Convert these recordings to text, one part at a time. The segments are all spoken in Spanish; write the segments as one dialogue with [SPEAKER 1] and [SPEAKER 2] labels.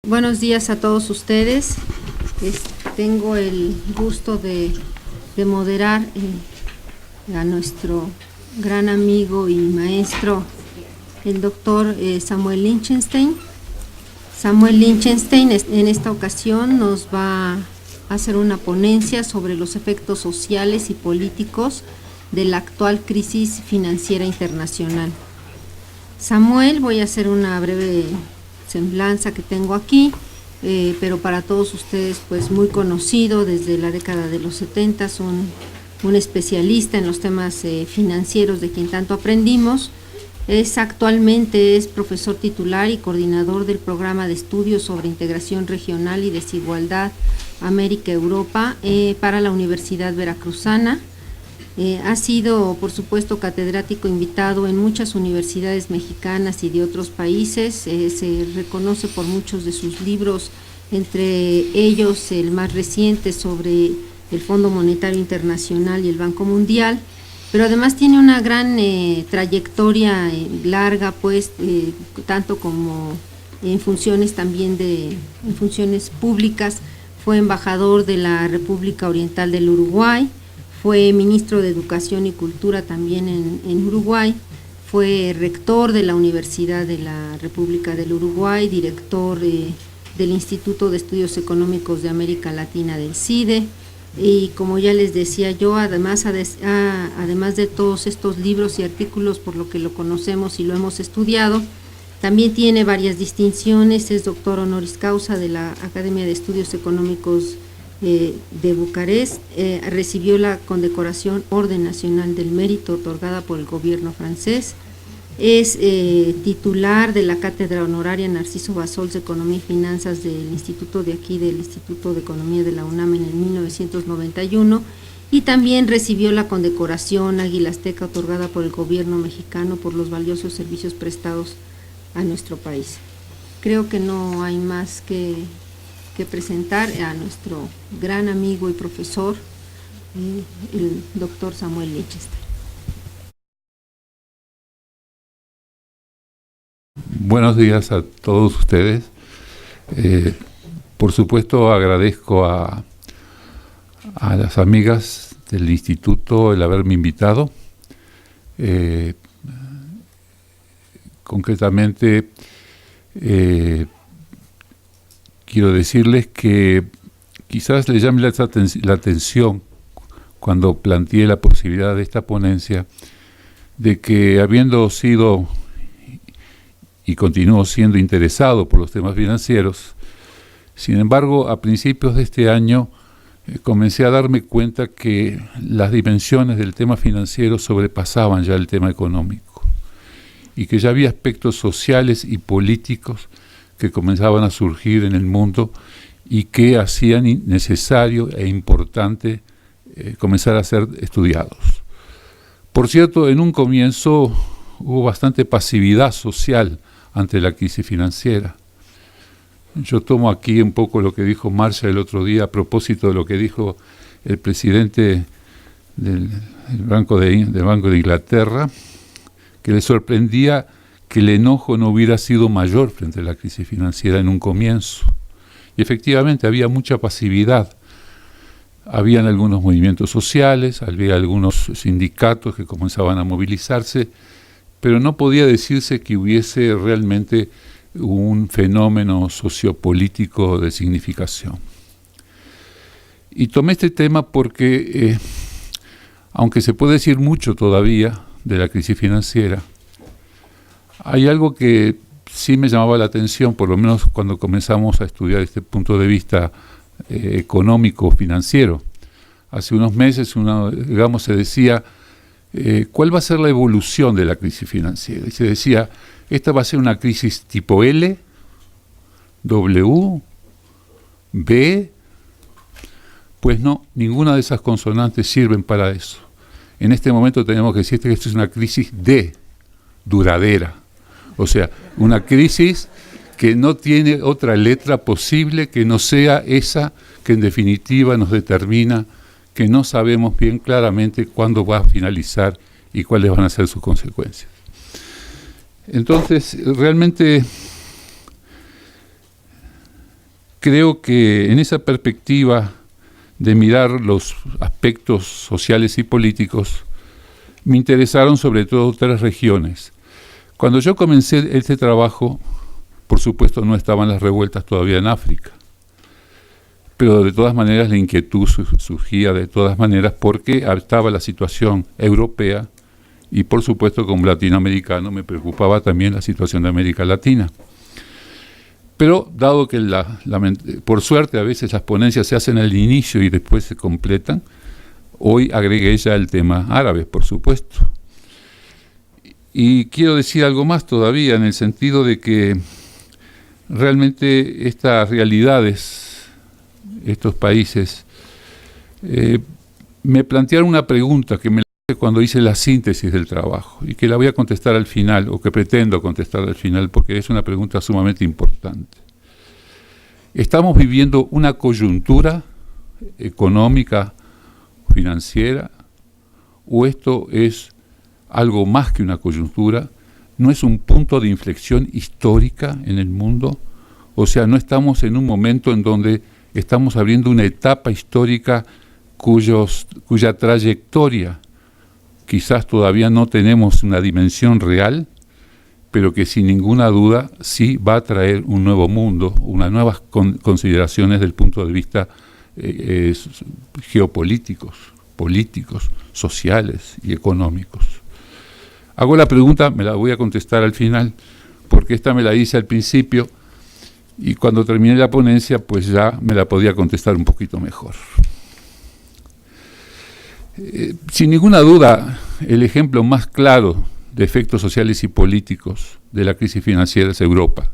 [SPEAKER 1] Buenos días a todos ustedes. Tengo el gusto de moderar a nuestro gran amigo y maestro, el doctor Samuel Lichtenstein. Samuel Lichtenstein en esta ocasión nos va a hacer una ponencia sobre los efectos sociales y políticos de la actual crisis financiera internacional. Samuel, voy a hacer una breve semblanza que tengo aquí, pero para todos ustedes pues muy conocido desde la década de los 70, un especialista en los temas financieros de quien tanto aprendimos. Actualmente es profesor titular y coordinador del programa de estudios sobre integración regional y desigualdad América-Europa para la Universidad Veracruzana. Ha sido, por supuesto, catedrático invitado en muchas universidades mexicanas y de otros países. Se reconoce por muchos de sus libros, entre ellos el más reciente sobre el Fondo Monetario Internacional y el Banco Mundial, pero además tiene una gran trayectoria larga, pues, tanto como en funciones también en funciones públicas. Fue embajador de la República Oriental del Uruguay, fue ministro de Educación y Cultura también en Uruguay, fue rector de la Universidad de la República del Uruguay, director del Instituto de Estudios Económicos de América Latina del CIDE, y como ya les decía yo, además de todos estos libros y artículos por lo que lo conocemos y lo hemos estudiado, también tiene varias distinciones. Es doctor honoris causa de la Academia de Estudios Económicos de Bucarest, recibió la condecoración Orden Nacional del Mérito otorgada por el gobierno francés, es titular de la Cátedra Honoraria Narciso Bassols de Economía y Finanzas del Instituto de Economía de la UNAM en el 1991, y también recibió la condecoración Águila Azteca otorgada por el gobierno mexicano por los valiosos servicios prestados a nuestro país. Creo que no hay más que presentar a nuestro gran amigo y profesor, el doctor Samuel Lichtenstein.
[SPEAKER 2] Buenos días a todos ustedes. Por supuesto, agradezco a las amigas del instituto el haberme invitado. Concretamente, quiero decirles que quizás les llame la atención cuando planteé la posibilidad de esta ponencia, de que habiendo sido y continúo siendo interesado por los temas financieros, sin embargo, a principios de este año comencé a darme cuenta que las dimensiones del tema financiero sobrepasaban ya el tema económico y que ya había aspectos sociales y políticos que comenzaban a surgir en el mundo y que hacían necesario e importante comenzar a ser estudiados. Por cierto, en un comienzo hubo bastante pasividad social ante la crisis financiera. Yo tomo aquí un poco lo que dijo Marshall el otro día a propósito de lo que dijo el presidente del Banco de Inglaterra, que le sorprendía que el enojo no hubiera sido mayor frente a la crisis financiera en un comienzo. Y efectivamente había mucha pasividad. Habían algunos movimientos sociales, había algunos sindicatos que comenzaban a movilizarse, pero no podía decirse que hubiese realmente un fenómeno sociopolítico de significación. Y tomé este tema porque, aunque se puede decir mucho todavía de la crisis financiera, hay algo que sí me llamaba la atención, por lo menos cuando comenzamos a estudiar este punto de vista económico financiero. Hace unos meses, se decía, ¿cuál va a ser la evolución de la crisis financiera? Y se decía, esta va a ser una crisis tipo L, W, B. Pues no, ninguna de esas consonantes sirven para eso. En este momento tenemos que decir que esto es una crisis D, duradera. O sea, una crisis que no tiene otra letra posible que no sea esa que en definitiva nos determina que no sabemos bien claramente cuándo va a finalizar y cuáles van a ser sus consecuencias. Entonces, realmente creo que en esa perspectiva de mirar los aspectos sociales y políticos, me interesaron sobre todo 3 regiones. Cuando yo comencé este trabajo, por supuesto no estaban las revueltas todavía en África, pero de todas maneras la inquietud surgía de todas maneras porque estaba la situación europea y por supuesto como latinoamericano me preocupaba también la situación de América Latina. Pero dado que por suerte a veces las ponencias se hacen al inicio y después se completan, hoy agregué ya el tema árabe, por supuesto. Y quiero decir algo más todavía en el sentido de que realmente estas realidades, estos países, me plantearon una pregunta que me la hice cuando hice la síntesis del trabajo y que la voy a contestar al final, o que pretendo contestar al final, porque es una pregunta sumamente importante. ¿Estamos viviendo una coyuntura económica, financiera, o esto es algo más que una coyuntura? ¿No es un punto de inflexión histórica en el mundo? O sea, ¿no estamos en un momento en donde estamos abriendo una etapa histórica cuya trayectoria quizás todavía no tenemos una dimensión real, pero que sin ninguna duda sí va a traer un nuevo mundo, unas nuevas consideraciones del punto de vista geopolíticos, políticos, sociales y económicos? Hago la pregunta, me la voy a contestar al final, porque esta me la hice al principio y cuando terminé la ponencia pues ya me la podía contestar un poquito mejor. Sin ninguna duda, el ejemplo más claro de efectos sociales y políticos de la crisis financiera es Europa,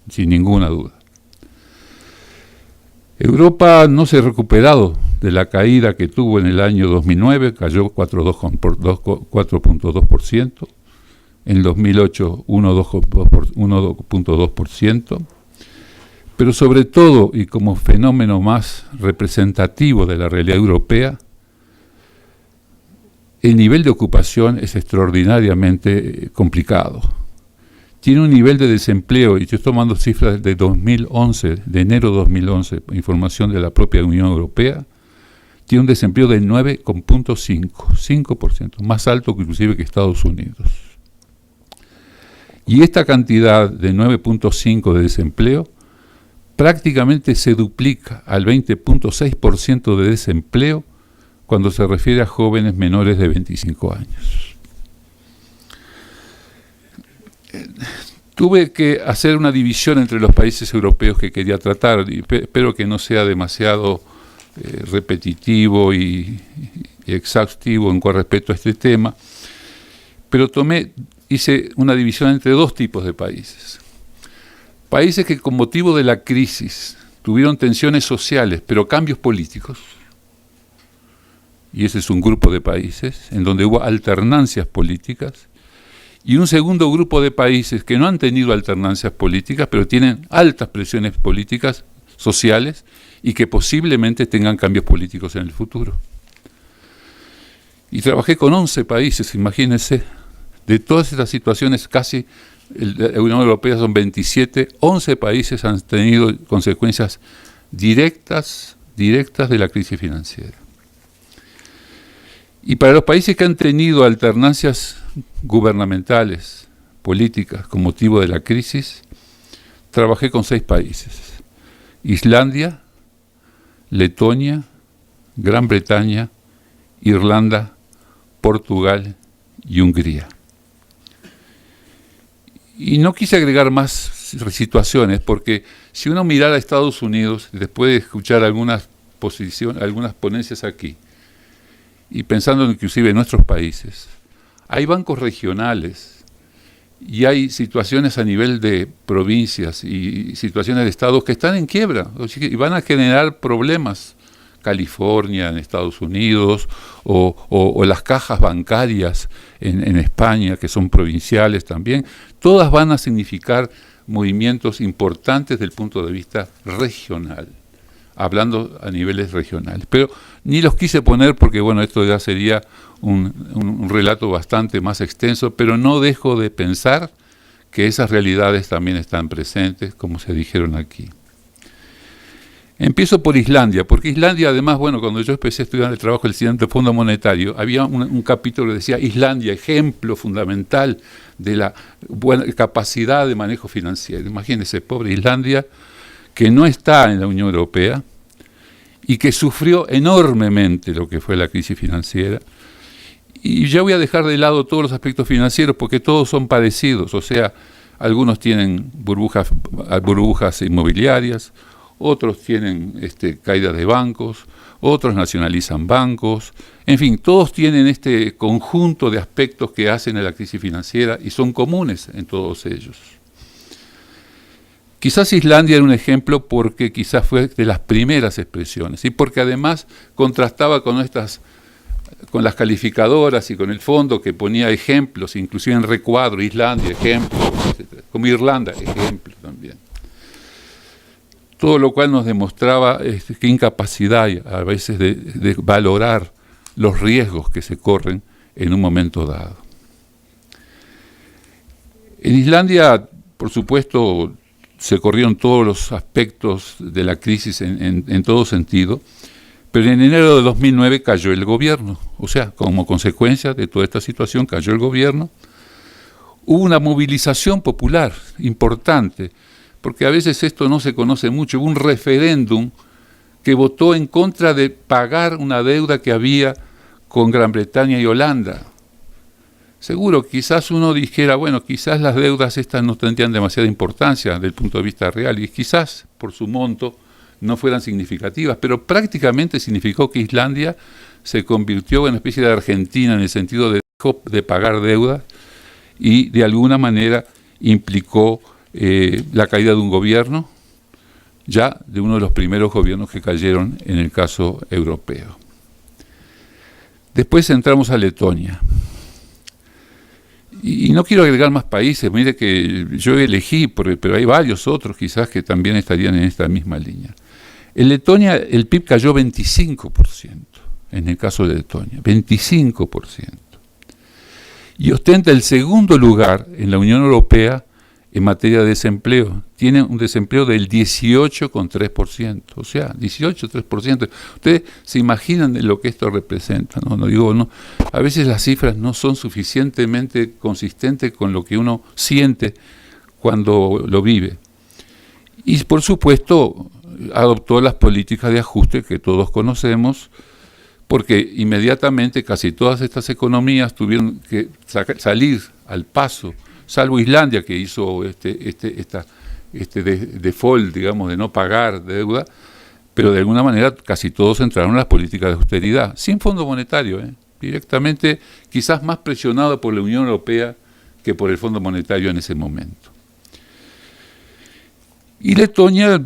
[SPEAKER 2] sin ninguna duda. Europa no se ha recuperado de la caída que tuvo en el año 2009, cayó 4.2%, en 2008 1.2%, pero sobre todo, y como fenómeno más representativo de la realidad europea, el nivel de ocupación es extraordinariamente complicado. Tiene un nivel de desempleo, y yo estoy tomando cifras de 2011, de enero de 2011, información de la propia Unión Europea, tiene un desempleo del 9,5%, más alto que inclusive que Estados Unidos. Y esta cantidad de 9,5% de desempleo prácticamente se duplica al 20,6% de desempleo cuando se refiere a jóvenes menores de 25 años. Tuve que hacer una división entre los países europeos que quería tratar, y espero que no sea demasiado repetitivo y exhaustivo en con respecto a este tema, pero hice una división entre 2 tipos de países. Países que con motivo de la crisis tuvieron tensiones sociales, pero cambios políticos, y ese es un grupo de países en donde hubo alternancias políticas, y un segundo grupo de países que no han tenido alternancias políticas, pero tienen altas presiones políticas, sociales, y que posiblemente tengan cambios políticos en el futuro. Y trabajé con 11 países, imagínense, de todas estas situaciones, casi la Unión Europea son 27, 11 países han tenido consecuencias directas de la crisis financiera. Y para los países que han tenido alternancias gubernamentales, políticas, con motivo de la crisis, trabajé con 6 países: Islandia, Letonia, Gran Bretaña, Irlanda, Portugal y Hungría. Y no quise agregar más situaciones, porque si uno mirara a Estados Unidos, después de escuchar algunas ponencias aquí, y pensando inclusive en nuestros países, hay bancos regionales y hay situaciones a nivel de provincias y situaciones de estados que están en quiebra y van a generar problemas. California en Estados Unidos o las cajas bancarias en España, que son provinciales también, todas van a significar movimientos importantes desde el punto de vista regional, hablando a niveles regionales. Pero ni los quise poner porque, bueno, esto ya sería un relato bastante más extenso, pero no dejo de pensar que esas realidades también están presentes, como se dijeron aquí. Empiezo por Islandia, porque Islandia, además, bueno, cuando yo empecé a estudiar el trabajo del siguiente Fondo Monetario, había un capítulo que decía Islandia, ejemplo fundamental de la buena capacidad de manejo financiero. Imagínense, pobre Islandia, que no está en la Unión Europea y que sufrió enormemente lo que fue la crisis financiera. Y ya voy a dejar de lado todos los aspectos financieros porque todos son parecidos, o sea, algunos tienen burbujas inmobiliarias, otros tienen caídas de bancos, otros nacionalizan bancos, en fin, todos tienen este conjunto de aspectos que hacen a la crisis financiera y son comunes en todos ellos. Quizás Islandia era un ejemplo porque quizás fue de las primeras expresiones y porque además contrastaba con las calificadoras y con el fondo que ponía ejemplos, inclusive en recuadro, Islandia, ejemplo, etc. Como Irlanda, ejemplo también. Todo lo cual nos demostraba qué incapacidad hay a veces de valorar los riesgos que se corren en un momento dado. En Islandia, por supuesto, se corrieron todos los aspectos de la crisis en todo sentido, pero en enero de 2009 cayó el gobierno, o sea, como consecuencia de toda esta situación cayó el gobierno. Hubo una movilización popular importante, porque a veces esto no se conoce mucho. Hubo un referéndum que votó en contra de pagar una deuda que había con Gran Bretaña y Holanda. Seguro, quizás uno dijera, bueno, quizás las deudas estas no tendrían demasiada importancia desde el punto de vista real, y quizás por su monto no fueran significativas, pero prácticamente significó que Islandia se convirtió en una especie de Argentina en el sentido de dejó de pagar deudas y de alguna manera implicó la caída de un gobierno, ya de uno de los primeros gobiernos que cayeron en el caso europeo. Después entramos a Letonia. Y no quiero agregar más países, mire que yo elegí, pero hay varios otros quizás que también estarían en esta misma línea. En Letonia el PIB cayó 25%, en el caso de Letonia, 25%. Y ostenta el segundo lugar en la Unión Europea en materia de desempleo. Tiene un desempleo del 18,3%, o sea, 18,3%. Ustedes se imaginan de lo que esto representa, ¿no? No, a veces las cifras no son suficientemente consistentes con lo que uno siente cuando lo vive. Y por supuesto adoptó las políticas de ajuste que todos conocemos, porque inmediatamente casi todas estas economías tuvieron que salir al paso, salvo Islandia, que hizo default, digamos, de no pagar deuda, pero de alguna manera casi todos entraron en las políticas de austeridad, sin Fondo Monetario, directamente, quizás más presionado por la Unión Europea que por el Fondo Monetario en ese momento. Y Letonia,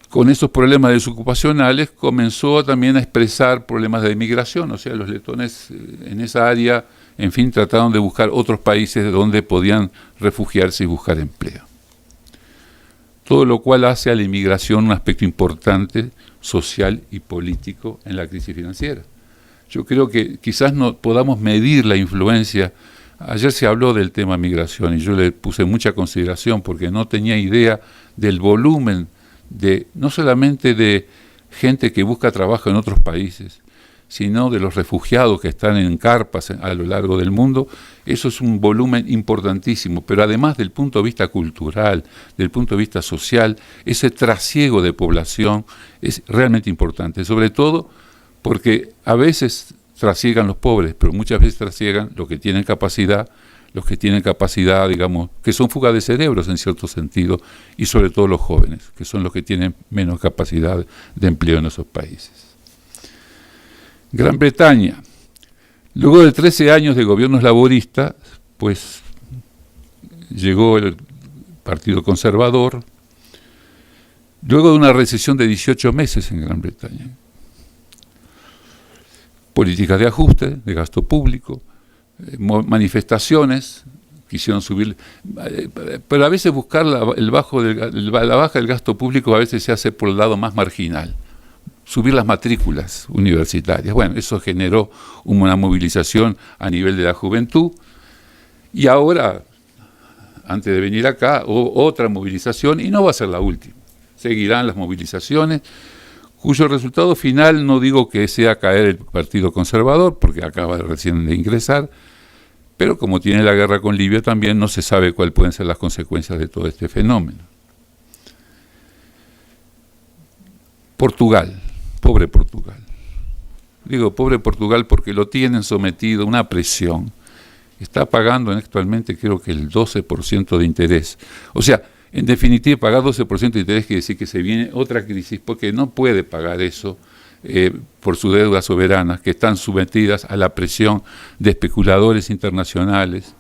[SPEAKER 2] con esos problemas desocupacionales, comenzó también a expresar problemas de inmigración, o sea, los letones en esa área, en fin, trataron de buscar otros países donde podían refugiarse y buscar empleo. Todo lo cual hace a la inmigración un aspecto importante, social y político en la crisis financiera. Yo creo que quizás no podamos medir la influencia. Ayer se habló del tema migración y yo le puse mucha consideración porque no tenía idea del volumen no solamente de gente que busca trabajo en otros países, sino de los refugiados que están en carpas a lo largo del mundo. Eso es un volumen importantísimo, pero además del punto de vista cultural, del punto de vista social, ese trasiego de población es realmente importante, sobre todo porque a veces trasiegan los pobres, pero muchas veces trasiegan los que tienen capacidad, digamos, que son fuga de cerebros en cierto sentido, y sobre todo los jóvenes, que son los que tienen menos capacidad de empleo en esos países. Gran Bretaña, luego de 13 años de gobiernos laboristas, pues llegó el Partido Conservador, luego de una recesión de 18 meses en Gran Bretaña. Políticas de ajuste, de gasto público, manifestaciones, quisieron subir, pero a veces buscar la baja del gasto público a veces se hace por el lado más marginal. Subir las matrículas universitarias. Bueno, eso generó una movilización a nivel de la juventud y ahora, antes de venir acá, otra movilización y no va a ser la última. seguirán las movilizaciones, cuyo resultado final no digo que sea caer el Partido Conservador, porque acaba recién de ingresar, pero como tiene la guerra con Libia también no se sabe cuáles pueden ser las consecuencias de todo este fenómeno. Portugal, pobre Portugal. Digo pobre Portugal porque lo tienen sometido a una presión. Está pagando actualmente creo que el 12% de interés. O sea, en definitiva, pagar 12% de interés quiere decir que se viene otra crisis porque no puede pagar eso por sus deudas soberanas que están sometidas a la presión de especuladores internacionales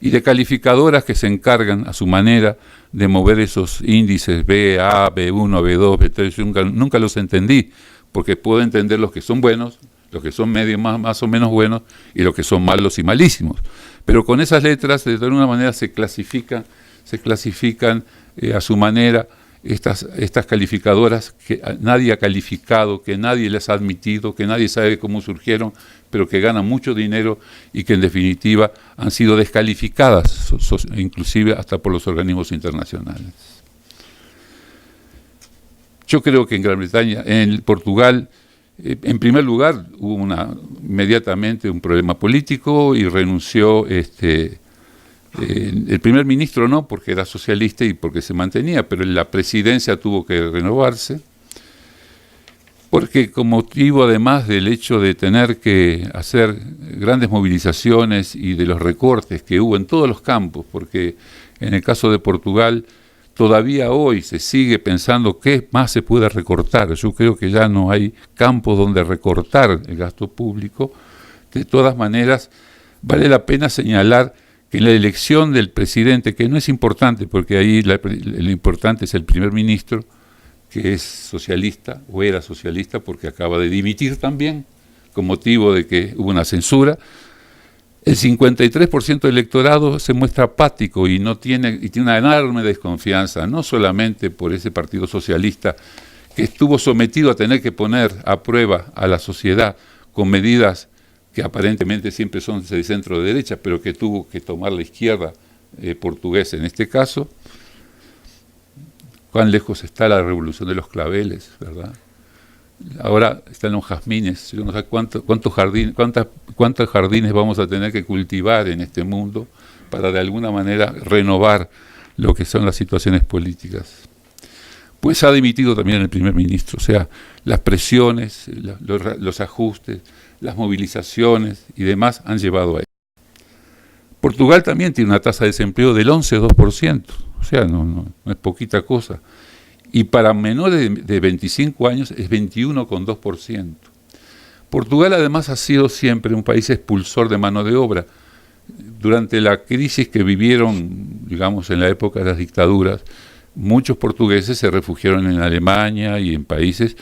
[SPEAKER 2] y de calificadoras que se encargan a su manera de mover esos índices B, A, B1, B2, B3. Yo nunca los entendí, porque puedo entender los que son buenos, los que son medio más o menos buenos y los que son malos y malísimos. Pero con esas letras, de alguna manera, se clasifican a su manera estas calificadoras que nadie ha calificado, que nadie les ha admitido, que nadie sabe cómo surgieron, pero que ganan mucho dinero y que en definitiva han sido descalificadas, inclusive hasta por los organismos internacionales. Yo creo que en Gran Bretaña, en Portugal, en primer lugar hubo inmediatamente un problema político y renunció el primer ministro, no porque era socialista y porque se mantenía, pero la presidencia tuvo que renovarse, porque con motivo además del hecho de tener que hacer grandes movilizaciones y de los recortes que hubo en todos los campos, porque en el caso de Portugal todavía hoy se sigue pensando qué más se puede recortar. Yo creo que ya no hay campo donde recortar el gasto público. De todas maneras, vale la pena señalar que en la elección del presidente, que no es importante porque ahí lo importante es el primer ministro, que es socialista o era socialista porque acaba de dimitir también, con motivo de que hubo una censura, el 53% del electorado se muestra apático y tiene una enorme desconfianza, no solamente por ese partido socialista que estuvo sometido a tener que poner a prueba a la sociedad con medidas que aparentemente siempre son de centro derecha, pero que tuvo que tomar la izquierda portuguesa en este caso. Cuán lejos está la revolución de los claveles, ¿verdad? Ahora están los jazmines. Yo no sé cuántos jardines vamos a tener que cultivar en este mundo para de alguna manera renovar lo que son las situaciones políticas. Pues ha dimitido también el primer ministro, o sea, las presiones, los ajustes, las movilizaciones y demás han llevado a eso. Portugal también tiene una tasa de desempleo del 11,2%, o sea, no es poquita cosa. Y para menores de 25 años es 21,2%. Portugal además ha sido siempre un país expulsor de mano de obra. Durante la crisis que vivieron, digamos, en la época de las dictaduras, muchos portugueses se refugiaron en Alemania y en países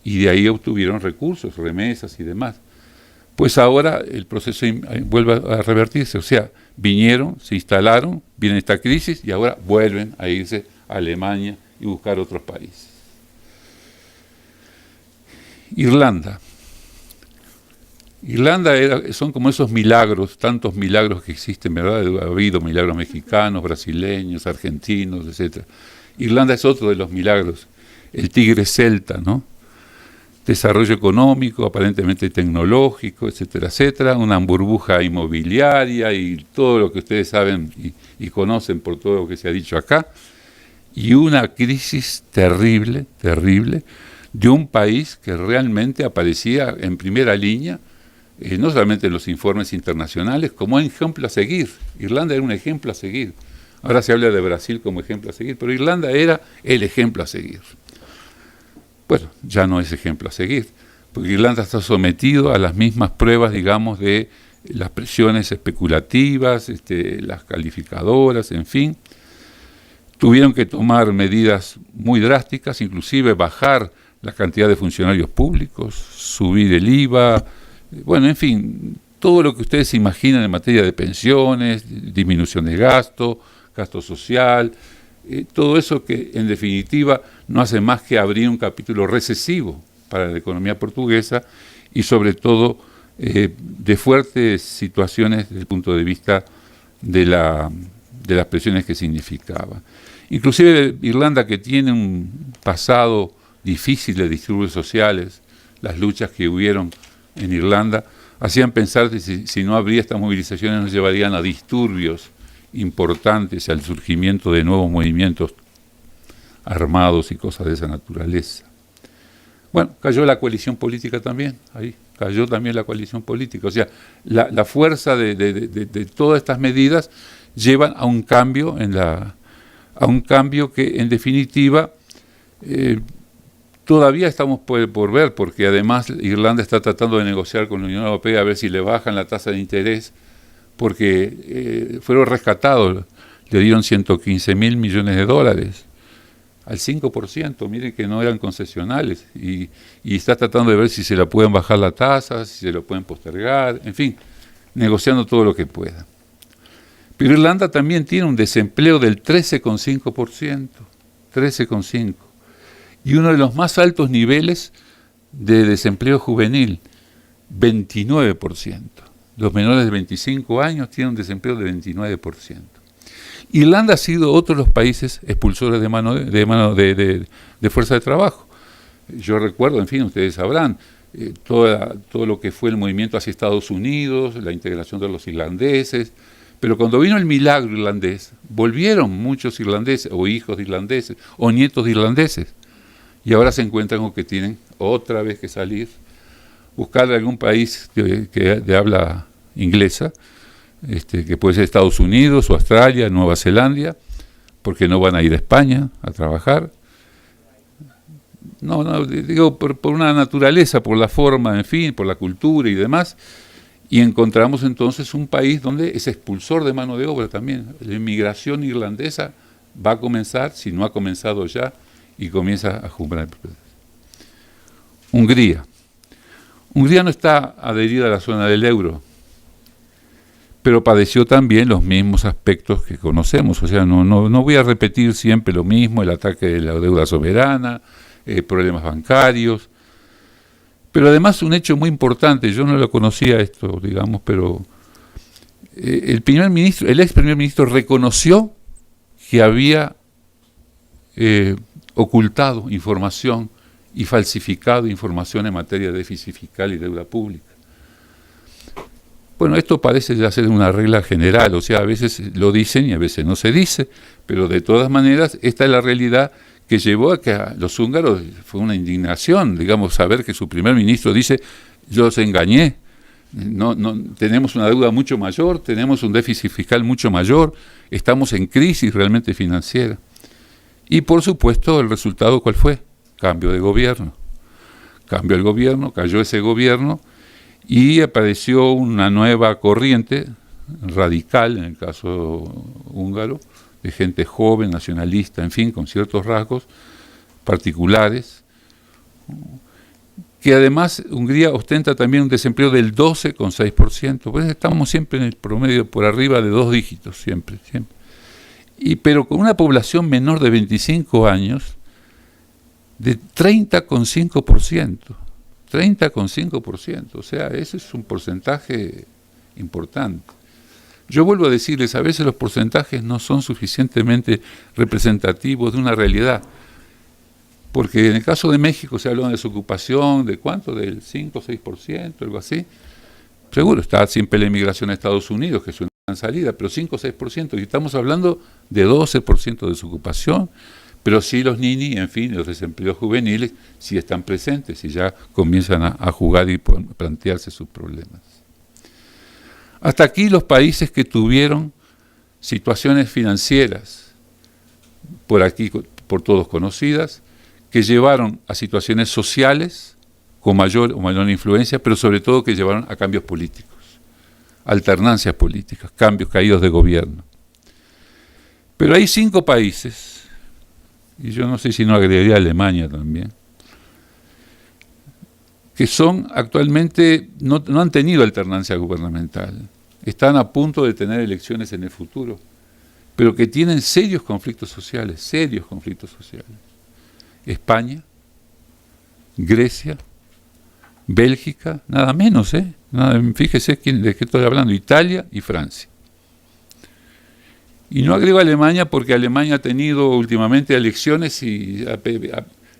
[SPEAKER 2] y de ahí obtuvieron recursos, remesas y demás. Pues ahora el proceso vuelve a revertirse, o sea, vinieron, se instalaron, viene esta crisis y ahora vuelven a irse a Alemania y buscar otros países. Irlanda son como esos milagros, tantos milagros que existen, ¿verdad? Ha habido milagros mexicanos, brasileños, argentinos, etc. Irlanda es otro de los milagros, el tigre celta, ¿no? Desarrollo económico, aparentemente tecnológico, etcétera, etcétera, una burbuja inmobiliaria y todo lo que ustedes saben y conocen por todo lo que se ha dicho acá, y una crisis terrible, terrible, de un país que realmente aparecía en primera línea, no solamente en los informes internacionales, como un ejemplo a seguir. Irlanda era un ejemplo a seguir. Ahora se habla de Brasil como ejemplo a seguir, pero Irlanda era el ejemplo a seguir. Bueno, ya no es ejemplo a seguir, porque Irlanda está sometido a las mismas pruebas, digamos, de las presiones especulativas, las calificadoras, en fin. Tuvieron que tomar medidas muy drásticas, inclusive bajar la cantidad de funcionarios públicos, subir el IVA, bueno, en fin, todo lo que ustedes se imaginan en materia de pensiones, disminución de gasto social, todo eso que en definitiva no hace más que abrir un capítulo recesivo para la economía portuguesa y sobre todo de fuertes situaciones desde el punto de vista de las presiones que significaba. Inclusive Irlanda, que tiene un pasado difícil de disturbios sociales, las luchas que hubieron en Irlanda, hacían pensar que si no habría estas movilizaciones nos llevarían a disturbios importantes, al surgimiento de nuevos movimientos armados y cosas de esa naturaleza. Bueno, cayó la coalición política también, ahí cayó también la coalición política. O sea, la fuerza de todas estas medidas llevan a un cambio a un cambio que en definitiva todavía estamos por ver, porque además Irlanda está tratando de negociar con la Unión Europea a ver si le bajan la tasa de interés, porque fueron rescatados, le dieron 115.000 millones de dólares al 5%, miren que no eran concesionales, y está tratando de ver si se la pueden bajar la tasa, si se lo pueden postergar, en fin, negociando todo lo que pueda. Pero Irlanda también tiene un desempleo del 13,5%, 13,5%, y uno de los más altos niveles de desempleo juvenil, 29%. Los menores de 25 años tienen un desempleo de 29%. Irlanda ha sido otro de los países expulsores de fuerza de trabajo. Yo recuerdo, en fin, ustedes sabrán, todo lo que fue el movimiento hacia Estados Unidos, la integración de los irlandeses, pero cuando vino el milagro irlandés, volvieron muchos irlandeses, o hijos de irlandeses, o nietos de irlandeses, y ahora se encuentran con que tienen otra vez que salir, buscar algún país de habla inglesa, que puede ser Estados Unidos o Australia, Nueva Zelanda, porque no van a ir a España a trabajar. No, digo por una naturaleza, por la forma, en fin, por la cultura y demás, y encontramos entonces un país donde es expulsor de mano de obra también. La inmigración irlandesa va a comenzar, si no ha comenzado ya, y comienza a jugar. Hungría. Hungría no está adherida a la zona del euro, pero padeció también los mismos aspectos que conocemos. O sea, no voy a repetir siempre lo mismo, el ataque de la deuda soberana, problemas bancarios, pero además un hecho muy importante, yo no lo conocía esto, digamos, pero el ex primer ministro reconoció que había ocultado información y falsificado información en materia de déficit fiscal y deuda pública. Bueno, esto parece ya ser una regla general, o sea, a veces lo dicen y a veces no se dice, pero de todas maneras esta es la realidad que llevó a que a los húngaros fue una indignación, digamos, saber que su primer ministro dice, yo los engañé, no, tenemos una deuda mucho mayor, tenemos un déficit fiscal mucho mayor, estamos en crisis realmente financiera. Y por supuesto, el resultado, ¿cuál fue? Cambio de gobierno. Cambió el gobierno, cayó ese gobierno y apareció una nueva corriente radical, en el caso húngaro, de gente joven, nacionalista, en fin, con ciertos rasgos particulares, que además Hungría ostenta también un desempleo del 12,6%, pues estamos siempre en el promedio por arriba de 2 dígitos, siempre. Pero con una población menor de 25 años de 30,5%, 30,5%, o sea, ese es un porcentaje importante. Yo vuelvo a decirles, a veces los porcentajes no son suficientemente representativos de una realidad, porque en el caso de México se habla de desocupación, ¿de cuánto? Del 5 o 6%, algo así. Seguro, está siempre la inmigración a Estados Unidos, que es una gran salida, pero 5 o 6%, y estamos hablando de 12% de desocupación, pero sí los nini, en fin, los desempleos juveniles, sí están presentes y ya comienzan a jugar y plantearse sus problemas. Hasta aquí los países que tuvieron situaciones financieras, por aquí por todos conocidas, que llevaron a situaciones sociales con mayor o menor influencia, pero sobre todo que llevaron a cambios políticos, alternancias políticas, cambios caídos de gobierno. Pero hay 5 países, y yo no sé si no agregaría Alemania también, que son actualmente, no han tenido alternancia gubernamental, están a punto de tener elecciones en el futuro, pero que tienen serios conflictos sociales. España, Grecia, Bélgica, nada menos, fíjese de qué estoy hablando, Italia y Francia. Y no agrego a Alemania porque Alemania ha tenido últimamente elecciones y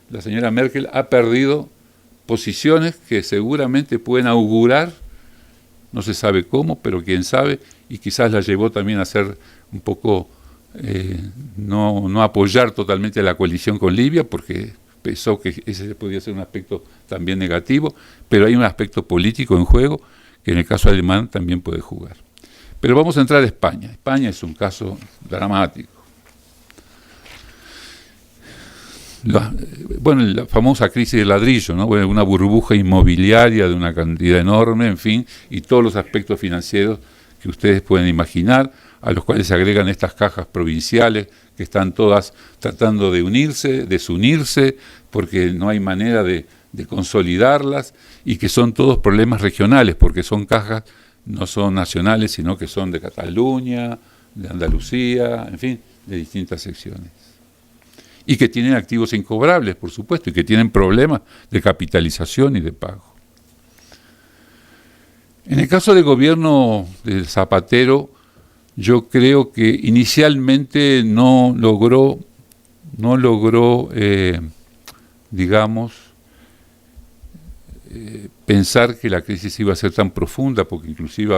[SPEAKER 2] la señora Merkel ha perdido posiciones que seguramente pueden augurar, no se sabe cómo, pero quién sabe, y quizás la llevó también a ser un poco, no apoyar totalmente la coalición con Libia, porque pensó que ese podía ser un aspecto también negativo, pero hay un aspecto político en juego que en el caso alemán también puede jugar. Pero vamos a entrar a España. España es un caso dramático. La famosa crisis del ladrillo, ¿no? Bueno, una burbuja inmobiliaria de una cantidad enorme, en fin, y todos los aspectos financieros que ustedes pueden imaginar, a los cuales se agregan estas cajas provinciales que están todas tratando de unirse, desunirse, porque no hay manera de consolidarlas, y que son todos problemas regionales, porque son cajas, no son nacionales, sino que son de Cataluña, de Andalucía, en fin, de distintas secciones. Y que tienen activos incobrables, por supuesto, y que tienen problemas de capitalización y de pago. En el caso del gobierno de Zapatero, yo creo que inicialmente no logró, pensar que la crisis iba a ser tan profunda, porque inclusive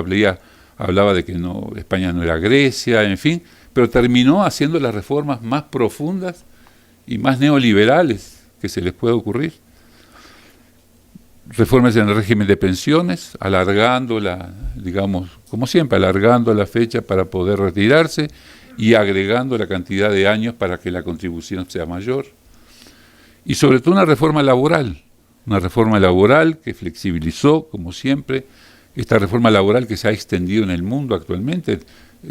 [SPEAKER 2] hablaba de que España no era Grecia, en fin, pero terminó haciendo las reformas más profundas y más neoliberales que se les puede ocurrir. Reformas en el régimen de pensiones, como siempre, alargando la fecha para poder retirarse y agregando la cantidad de años para que la contribución sea mayor. Y sobre todo una reforma laboral que flexibilizó, como siempre, esta reforma laboral que se ha extendido en el mundo actualmente,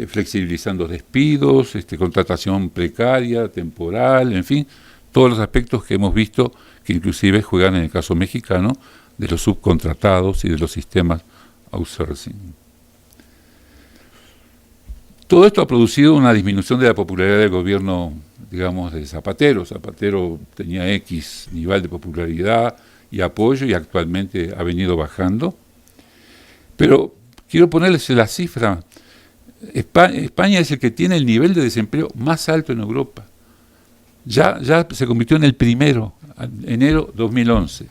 [SPEAKER 2] flexibilizando despidos, contratación precaria, temporal, en fin, todos los aspectos que hemos visto que inclusive juegan en el caso mexicano de los subcontratados y de los sistemas outsourcing. Todo esto ha producido una disminución de la popularidad del gobierno, digamos, de Zapatero. Zapatero tenía X nivel de popularidad y apoyo y actualmente ha venido bajando. Pero quiero ponerles la cifra. España es el que tiene el nivel de desempleo más alto en Europa. Ya se convirtió en el primero, en enero 2011.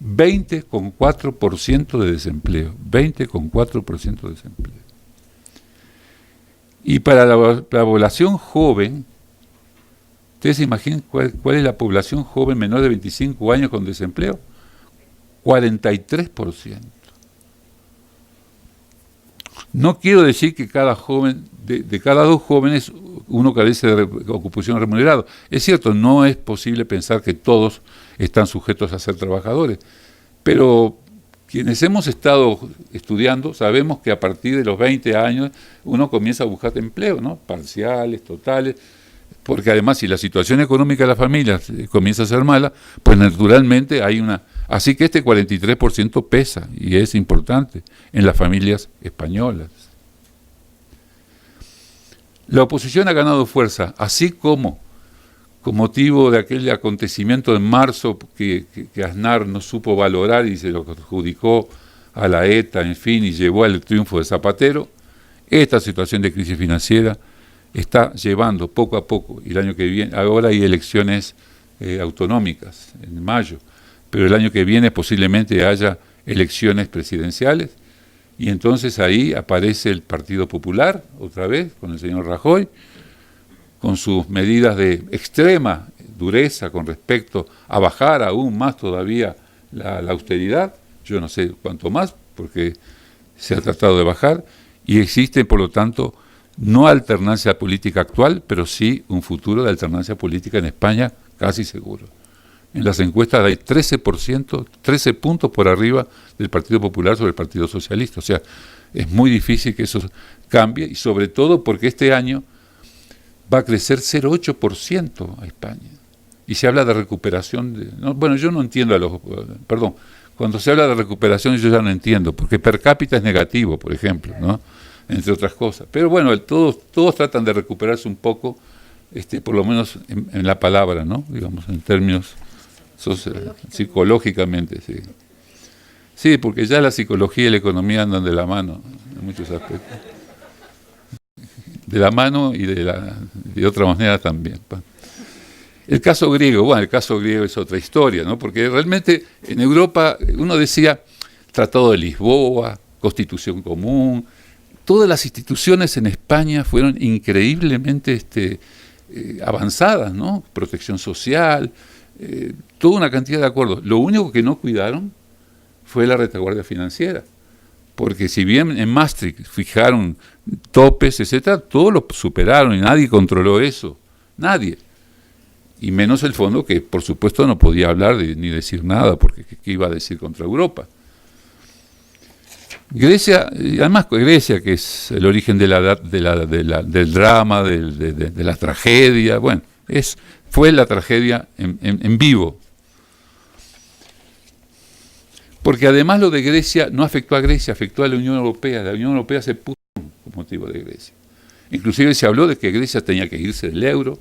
[SPEAKER 2] 20,4% de desempleo. 20,4% de desempleo. Y para la población joven, ¿ustedes se imaginan cuál es la población joven menor de 25 años con desempleo? 43%. No quiero decir que cada joven, de cada 2 jóvenes, uno carece de ocupación remunerada. Es cierto, no es posible pensar que todos están sujetos a ser trabajadores, pero quienes hemos estado estudiando sabemos que a partir de los 20 años uno comienza a buscar empleo, ¿no? Parciales, totales, porque además si la situación económica de las familias comienza a ser mala, pues naturalmente hay una... Así que este 43% pesa y es importante en las familias españolas. La oposición ha ganado fuerza, así como con motivo de aquel acontecimiento en marzo que Aznar no supo valorar y se lo adjudicó a la ETA, en fin, y llevó al triunfo de Zapatero. Esta situación de crisis financiera está llevando poco a poco, y el año que viene, ahora hay elecciones autonómicas en mayo, pero el año que viene posiblemente haya elecciones presidenciales, y entonces ahí aparece el Partido Popular, otra vez, con el señor Rajoy, con sus medidas de extrema dureza con respecto a bajar aún más todavía la austeridad, yo no sé cuánto más, porque se ha tratado de bajar, y existe, por lo tanto, no alternancia política actual, pero sí un futuro de alternancia política en España casi seguro. En las encuestas hay 13%, 13 puntos por arriba del Partido Popular sobre el Partido Socialista. O sea, es muy difícil que eso cambie, y sobre todo porque este año va a crecer 0,8% a España. Y se habla de recuperación. Bueno, yo no entiendo cuando se habla de recuperación yo ya no entiendo, porque per cápita es negativo, por ejemplo, ¿no? Entre otras cosas. Pero bueno, todos tratan de recuperarse un poco, por lo menos en la palabra, ¿no? Digamos, en términos psicológicamente, sí. Sí, porque ya la psicología y la economía andan de la mano en muchos aspectos. de la mano y de otra manera también. El caso griego, bueno, el caso griego es otra historia, ¿no? Porque realmente en Europa uno decía Tratado de Lisboa, Constitución Común, todas las instituciones en España fueron increíblemente avanzadas, ¿no? Protección social, toda una cantidad de acuerdos. Lo único que no cuidaron fue la retaguardia financiera, porque si bien en Maastricht fijaron topes, etcétera, todos lo superaron y nadie controló eso, nadie. Y menos el fondo, que por supuesto no podía hablar ni decir nada, porque ¿qué iba a decir contra Europa? Grecia, y además Grecia, que es el origen del drama, de la tragedia, bueno, fue la tragedia en vivo. Porque además lo de Grecia no afectó a Grecia, afectó a la Unión Europea. La Unión Europea se puso con motivo de Grecia. Inclusive se habló de que Grecia tenía que irse del euro,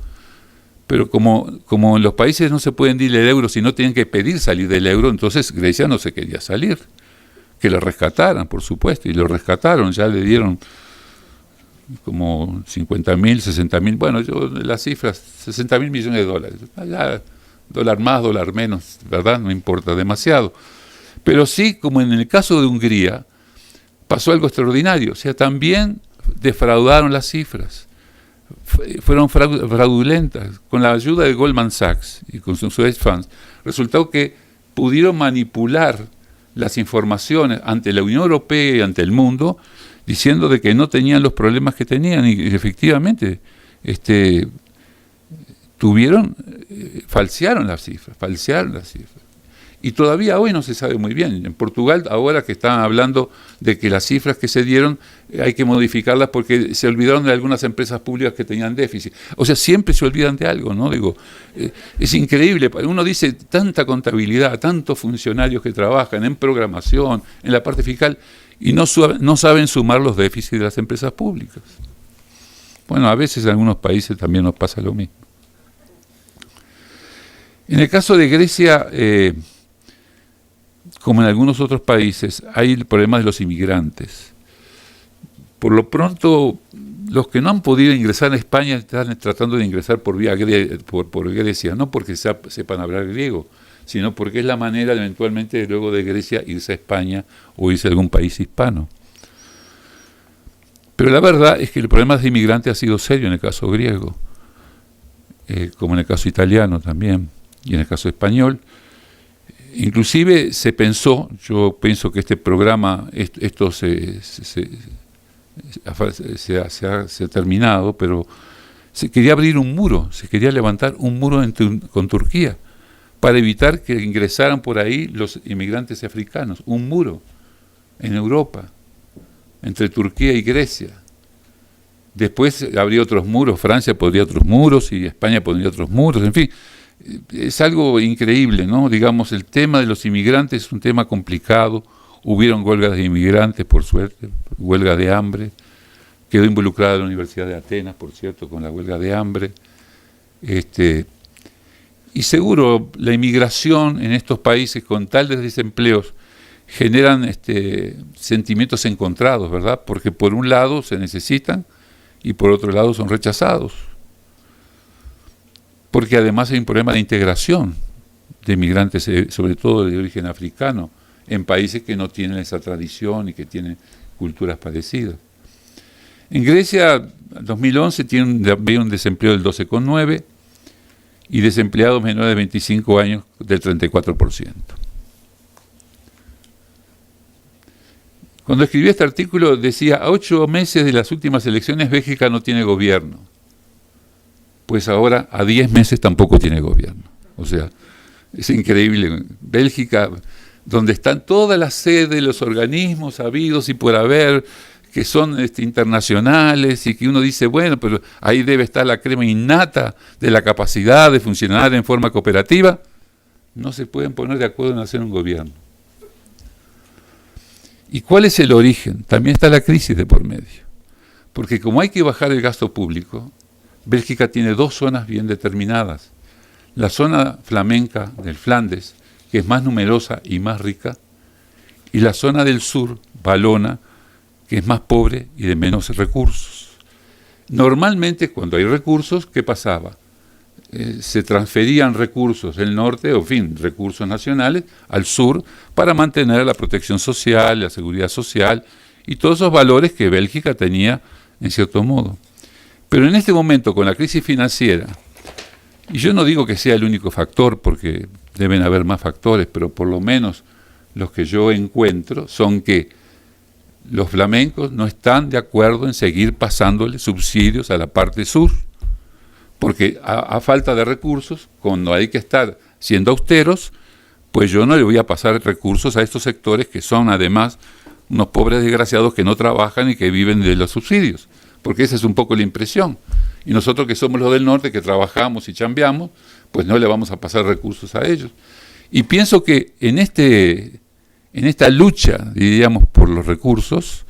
[SPEAKER 2] pero como en los países no se pueden ir del euro si no tienen que pedir salir del euro, entonces Grecia no se quería salir. Que lo rescataran, por supuesto, y lo rescataron, ya le dieron como 50.000, 60.000, bueno, yo las cifras, 60.000 millones de dólares. Allá, dólar más, dólar menos, ¿verdad? No importa demasiado. Pero sí, como en el caso de Hungría, pasó algo extraordinario, o sea, también defraudaron las cifras. Fueron fraudulentas. Con la ayuda de Goldman Sachs y con sus hedge funds, resultó que pudieron manipular las informaciones ante la Unión Europea y ante el mundo, diciendo de que no tenían los problemas que tenían, y efectivamente falsearon las cifras. Y todavía hoy no se sabe muy bien. En Portugal, ahora que están hablando de que las cifras que se dieron hay que modificarlas porque se olvidaron de algunas empresas públicas que tenían déficit. O sea, siempre se olvidan de algo, ¿no? Digo, es increíble. Uno dice, tanta contabilidad, tantos funcionarios que trabajan en programación, en la parte fiscal, y no saben sumar los déficits de las empresas públicas. Bueno, a veces en algunos países también nos pasa lo mismo. En el caso de Grecia, como en algunos otros países, hay el problema de los inmigrantes. Por lo pronto, los que no han podido ingresar a España están tratando de ingresar por vía por Grecia, no porque sepan hablar griego, sino porque es la manera eventualmente luego de Grecia irse a España o irse a algún país hispano. Pero la verdad es que el problema de inmigrantes ha sido serio en el caso griego, como en el caso italiano también, y en el caso español. Inclusive se pensó, yo pienso que este programa, esto se ha terminado, pero se quería abrir un muro, se quería levantar un muro con Turquía, para evitar que ingresaran por ahí los inmigrantes africanos, un muro en Europa, entre Turquía y Grecia. Después habría otros muros, Francia pondría otros muros y España pondría otros muros, en fin. Es algo increíble, ¿no? Digamos, el tema de los inmigrantes es un tema complicado. Hubieron huelgas de inmigrantes, por suerte, huelga de hambre. Quedó involucrada la Universidad de Atenas, por cierto, con la huelga de hambre. Y seguro la inmigración en estos países con tales desempleos generan sentimientos encontrados, ¿verdad? Porque por un lado se necesitan y por otro lado son rechazados. Porque además hay un problema de integración de inmigrantes, sobre todo de origen africano, en países que no tienen esa tradición y que tienen culturas parecidas. En Grecia, en 2011, había un desempleo del 12,9% y desempleados menores de 25 años del 34%. Cuando escribí este artículo decía, a 8 meses de las últimas elecciones, Bélgica no tiene gobierno. Pues ahora a 10 meses tampoco tiene gobierno. O sea, es increíble. Bélgica, donde están todas las sedes de los organismos habidos y por haber, que son internacionales, y que uno dice, bueno, pero ahí debe estar la crema innata de la capacidad de funcionar en forma cooperativa, no se pueden poner de acuerdo en hacer un gobierno. ¿Y cuál es el origen? También está la crisis de por medio. Porque como hay que bajar el gasto público, Bélgica tiene 2 zonas bien determinadas. La zona flamenca del Flandes, que es más numerosa y más rica, y la zona del sur, valona, que es más pobre y de menos recursos. Normalmente cuando hay recursos, ¿qué pasaba? Se transferían recursos del norte, o en fin, recursos nacionales, al sur, para mantener la protección social, la seguridad social y todos esos valores que Bélgica tenía en cierto modo. Pero en este momento, con la crisis financiera, y yo no digo que sea el único factor, porque deben haber más factores, pero por lo menos los que yo encuentro son que los flamencos no están de acuerdo en seguir pasándole subsidios a la parte sur, porque a falta de recursos, cuando hay que estar siendo austeros, pues yo no le voy a pasar recursos a estos sectores que son además unos pobres desgraciados que no trabajan y que viven de los subsidios, porque esa es un poco la impresión. Y nosotros que somos los del norte, que trabajamos y chambeamos, pues no le vamos a pasar recursos a ellos. Y pienso que en esta lucha, diríamos, por los recursos,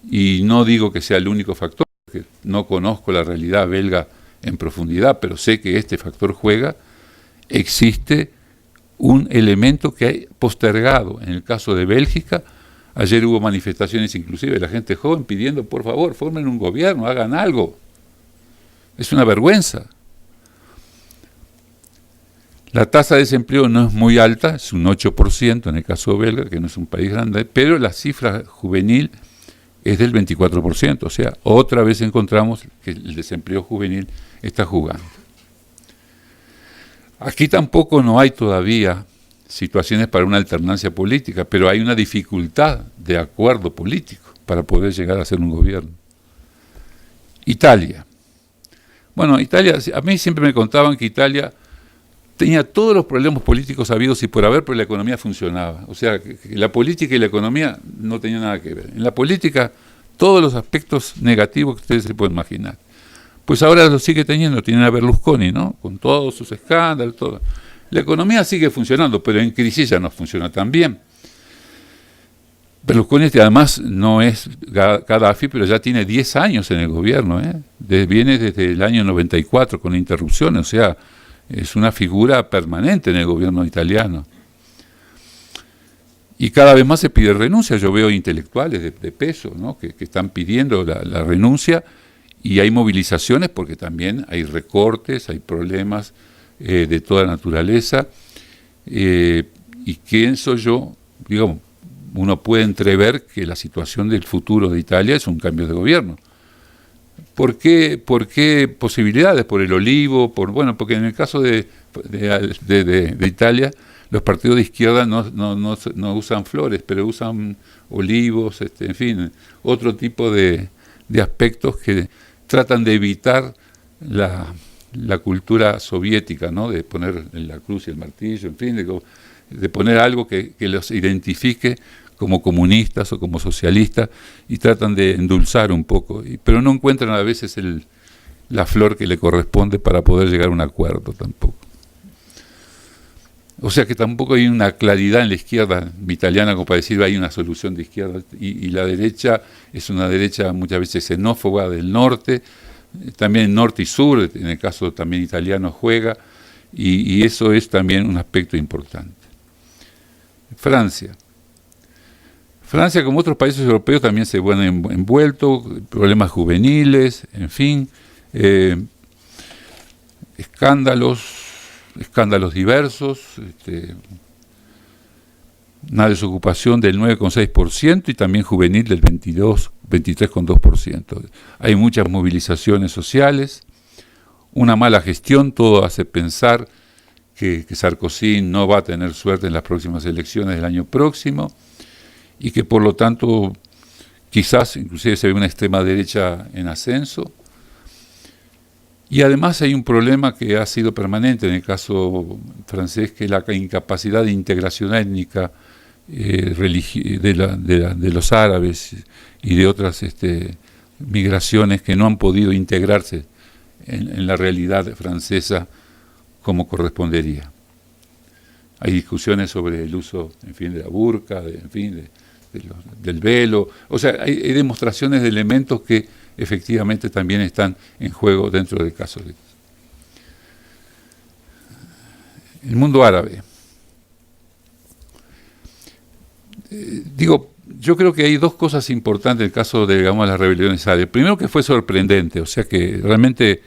[SPEAKER 2] y no digo que sea el único factor, porque no conozco la realidad belga en profundidad, pero sé que este factor juega, existe un elemento que ha postergado. En el caso de Bélgica, ayer hubo manifestaciones inclusive de la gente joven pidiendo, por favor, formen un gobierno, hagan algo. Es una vergüenza. La tasa de desempleo no es muy alta, es un 8% en el caso belga, que no es un país grande, pero la cifra juvenil es del 24%, o sea, otra vez encontramos que el desempleo juvenil está jugando. Aquí tampoco no hay todavía situaciones para una alternancia política, pero hay una dificultad de acuerdo político para poder llegar a ser un gobierno. Italia. Bueno, Italia, a mí siempre me contaban que Italia tenía todos los problemas políticos habidos y por haber, pero la economía funcionaba. O sea, que la política y la economía no tenían nada que ver. En la política, todos los aspectos negativos que ustedes se pueden imaginar. Pues ahora lo sigue teniendo, tienen a Berlusconi, ¿no? Con todos sus escándalos, todo. La economía sigue funcionando, pero en crisis ya no funciona tan bien. Berlusconi además no es Gaddafi, pero ya tiene 10 años en el gobierno, ¿eh? Viene desde el año 94 con interrupciones, o sea, es una figura permanente en el gobierno italiano. Y cada vez más se pide renuncia. Yo veo intelectuales de peso, ¿no? que están pidiendo la renuncia, y hay movilizaciones porque también hay recortes, hay problemas de toda naturaleza. Y pienso yo, digamos, uno puede entrever que la situación del futuro de Italia es un cambio de gobierno. ¿Por qué posibilidades? Por el olivo, porque en el caso de Italia, los partidos de izquierda no usan flores, pero usan olivos, en fin, otro tipo de aspectos que tratan de evitar la cultura soviética, ¿no? De poner la cruz y el martillo, en fin, de poner algo que los identifique como comunistas o como socialistas, y tratan de endulzar un poco, pero no encuentran a veces la flor que le corresponde para poder llegar a un acuerdo tampoco. O sea que tampoco hay una claridad en la izquierda italiana como para decir hay una solución de izquierda, y la derecha es una derecha muchas veces xenófoba del norte, también norte y sur, en el caso también italiano juega, y eso es también un aspecto importante. Francia, como otros países europeos, también se ven envueltos, problemas juveniles, en fin, escándalos diversos, una desocupación del 9,6% y también juvenil del 23,2%. Hay muchas movilizaciones sociales, una mala gestión, todo hace pensar que Sarkozy no va a tener suerte en las próximas elecciones del año próximo, y que por lo tanto quizás inclusive se ve una extrema derecha en ascenso. Y además hay un problema que ha sido permanente en el caso francés, que es la incapacidad de integración étnica de los árabes y de otras migraciones que no han podido integrarse en la realidad francesa como correspondería. Hay discusiones sobre el uso, en fin, de la burka, del velo. O sea, hay demostraciones de elementos que efectivamente también están en juego dentro del caso de el mundo árabe. yo creo que hay dos cosas importantes en el caso de, digamos, las rebeliones árabes. Primero, que fue sorprendente, o sea que realmente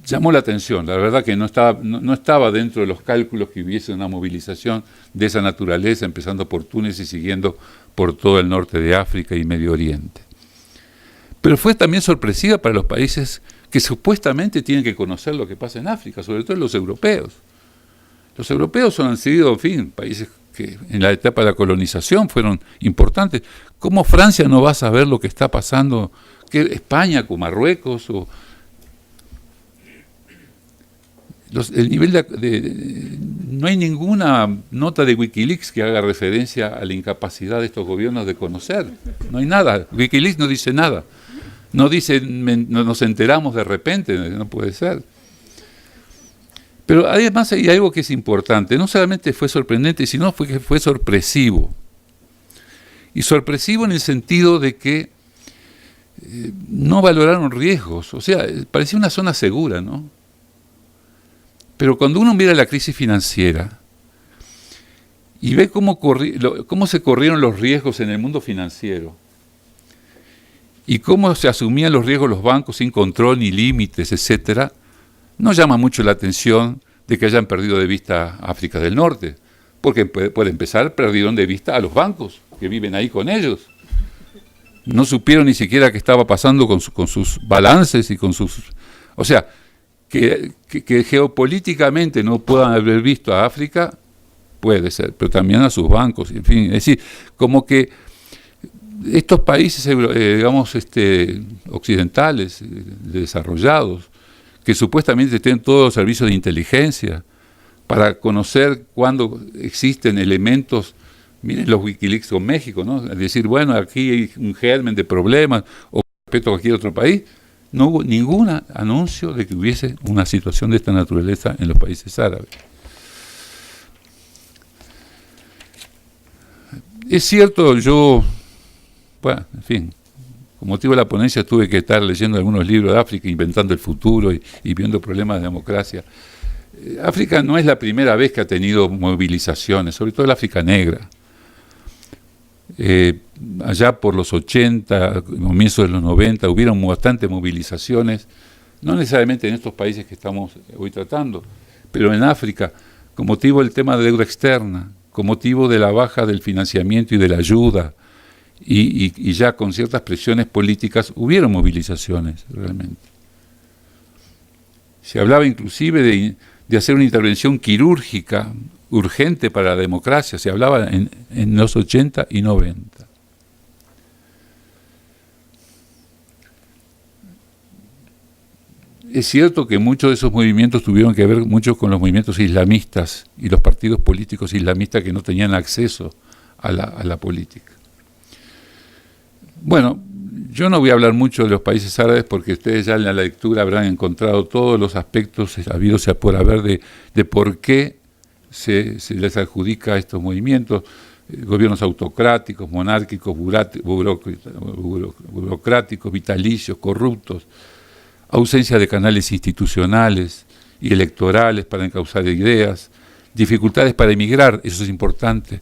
[SPEAKER 2] llamó la atención. La verdad que no estaba dentro de los cálculos que hubiese una movilización de esa naturaleza, empezando por Túnez y siguiendo por todo el norte de África y Medio Oriente. Pero fue también sorpresiva para los países que supuestamente tienen que conocer lo que pasa en África, sobre todo los europeos. Los europeos han sido, en fin, países que en la etapa de la colonización fueron importantes. ¿Cómo Francia no va a saber lo que está pasando? ¿Qué, España con Marruecos? El nivel no hay ninguna nota de Wikileaks que haga referencia a la incapacidad de estos gobiernos de conocer. No hay nada. Wikileaks no dice nada. No dice, nos enteramos de repente, no puede ser. Pero además hay algo que es importante. No solamente fue sorprendente, sino que fue sorpresivo. Y sorpresivo en el sentido de que no valoraron riesgos. O sea, parecía una zona segura, ¿no? Pero cuando uno mira la crisis financiera y ve cómo se corrieron los riesgos en el mundo financiero y cómo se asumían los riesgos los bancos sin control ni límites, etcétera, no llama mucho la atención de que hayan perdido de vista a África del Norte, porque por empezar perdieron de vista a los bancos que viven ahí con ellos. No supieron ni siquiera qué estaba pasando con sus balances y con sus... O sea, que geopolíticamente no puedan haber visto a África, puede ser, pero también a sus bancos, en fin, es decir, como que estos países, digamos, occidentales, desarrollados, que supuestamente tienen todos los servicios de inteligencia para conocer cuando existen elementos, miren los Wikileaks con México, ¿no? Es decir, bueno, aquí hay un germen de problemas, o respecto a cualquier otro país. No hubo ningún anuncio de que hubiese una situación de esta naturaleza en los países árabes. Es cierto, bueno, en fin, con motivo de la ponencia tuve que estar leyendo algunos libros de África, inventando el futuro y viendo problemas de democracia. África no es la primera vez que ha tenido movilizaciones, sobre todo el África negra. Allá por los 80, comienzos de los 90, hubieron bastantes movilizaciones, no necesariamente en estos países que estamos hoy tratando, pero en África, con motivo del tema de deuda externa, con motivo de la baja del financiamiento y de la ayuda, y ya con ciertas presiones políticas, hubieron movilizaciones realmente. Se hablaba inclusive de hacer una intervención quirúrgica urgente para la democracia, se hablaba en los 80 y 90. Es cierto que muchos de esos movimientos tuvieron que ver mucho con los movimientos islamistas y los partidos políticos islamistas que no tenían acceso a la política. Bueno, yo no voy a hablar mucho de los países árabes porque ustedes ya en la lectura habrán encontrado todos los aspectos habidos por haber de por qué se les adjudica a estos movimientos, gobiernos autocráticos, monárquicos, burocráticos, vitalicios, corruptos, ausencia de canales institucionales y electorales para encauzar ideas, dificultades para emigrar, eso es importante.